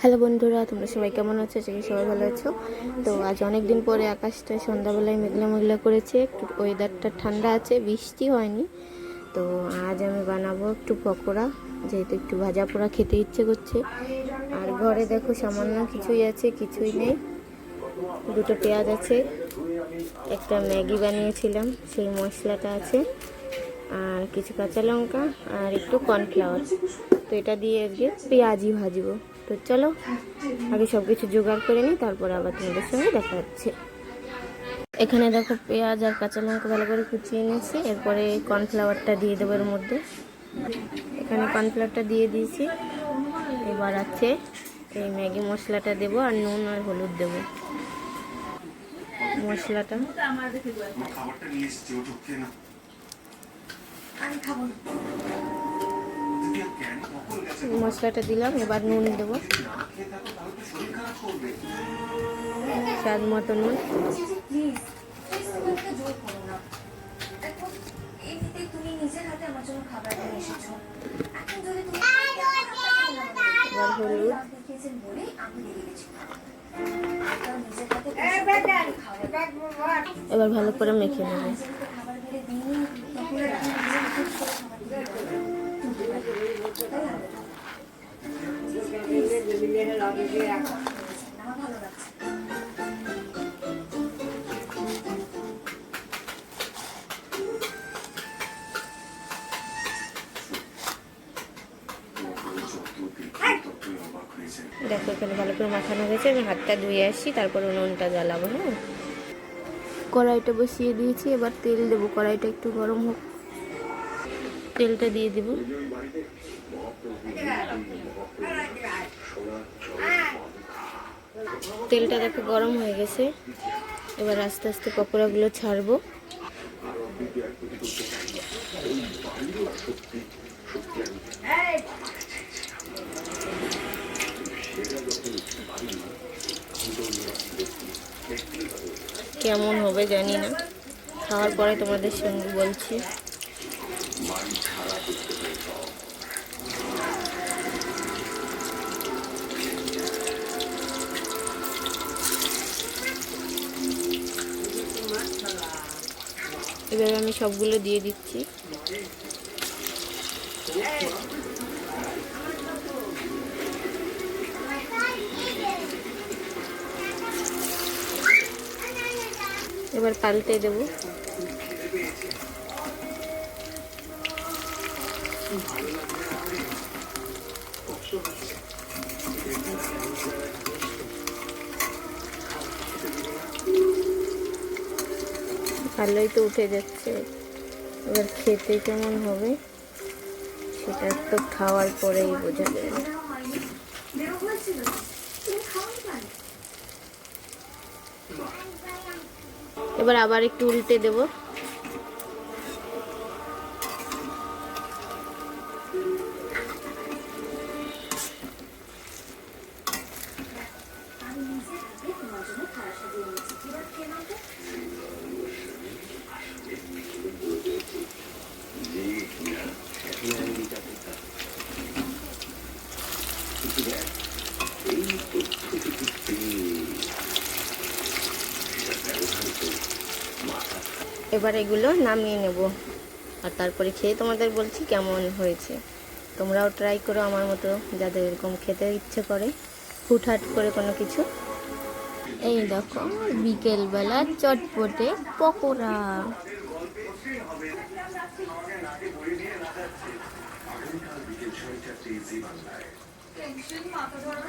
Hello বন্ধুরা, তোমরা সবাই কেমন আছো? আশা করি সবাই ভালো আছো। তো আজ অনেক দিন পরে আকাশটা সন্ধ্যাবেলায় মেঘলা মেঘলা করেছে, একটু ওয়েদারটা ঠান্ডা আছে, বৃষ্টি হয়নি। তো আজ আমি বানাবো একটু পকোড়া, যেহেতু একটু ভাজা পোড়া খেতে ইচ্ছে করছে। আর ঘরে দেখো সামান্য কিছুই আছে, কিছুই নেই। দুটো পেঁয়াজ আছে, একটা ম্যাগি বানিয়েছিলাম সেই মশলাটা আছে, আর কিছু কাঁচা লঙ্কা আর একটু কর্নফ্লাওয়ার। তো এটা দিয়ে আজকে পেঁয়াজি ভাজবো। তো চলো আগে সব কিছু জোগাড় করে নিই, তারপরে আবার তোমাদের সঙ্গে দেখা হচ্ছে। এখানে দেখো পেঁয়াজ আর কাঁচা লঙ্কা ভালো করে কুচিয়ে নিয়েছি, এরপরে কর্নফ্লাওয়ারটা দিয়ে দেবো এর মধ্যে। এখানে কর্নফ্লাওয়ারটা দিয়ে দিয়েছি। এবার আছে এই ম্যাগি মশলাটা দেবো, আর নুন আর হলুদ দেবো। মশলাটা মশলাটা দিলাম, এবার নুন দেবো, স্বাদ মতো নুন। এবার হলুদ, এবার ভালো করে মেখে নেব। দেখো এখানে ভালো করে মাখানো হয়েছে, আমি হাতটা ধুয়ে আসি, তারপরে উনুনটা জ্বালাবো। হ্যাঁ, কড়াইটা বসিয়ে দিয়েছি, এবার তেল দেবো। কড়াইটা একটু গরম হোক, তেলটা দিয়ে দেবো। তেলটা দেখো গরম হয়ে গেছে, এবার আস্তে আস্তে পকোড়াগুলো ছাড়বো। কেমন হবে জানি না, খাওয়ার পরে তোমাদের সঙ্গে বলছি। এবার আমি সবগুলো দিয়ে দিচ্ছি। এবার পাল্টে দেবো। ভালোই তো উঠে যাচ্ছে, এবার খেতে কেমন হবে সেটা তো খাওয়ার পরেই বোঝা যাবে। এবার আবার একটু উল্টে দেবো। এবার এগুলো নামিয়ে নেব, আর তারপরে খেয়ে তোমাদের বলছি কেমন হয়েছে। তোমরাও ট্রাই করো আমার মতো, যাদের এরকম খেতে ইচ্ছে করে হুটহাট করে কোনো কিছু। এই দেখো বিকেলবেলা চটপটে পকোড়া।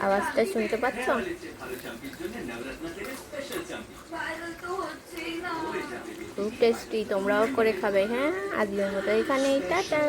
আওয়াজটা শুনতে পাচ্ছ? খুব টেস্টি, তোমরাও করে খাবে। হ্যাঁ, আজকের মতো এখানেই, টাটা।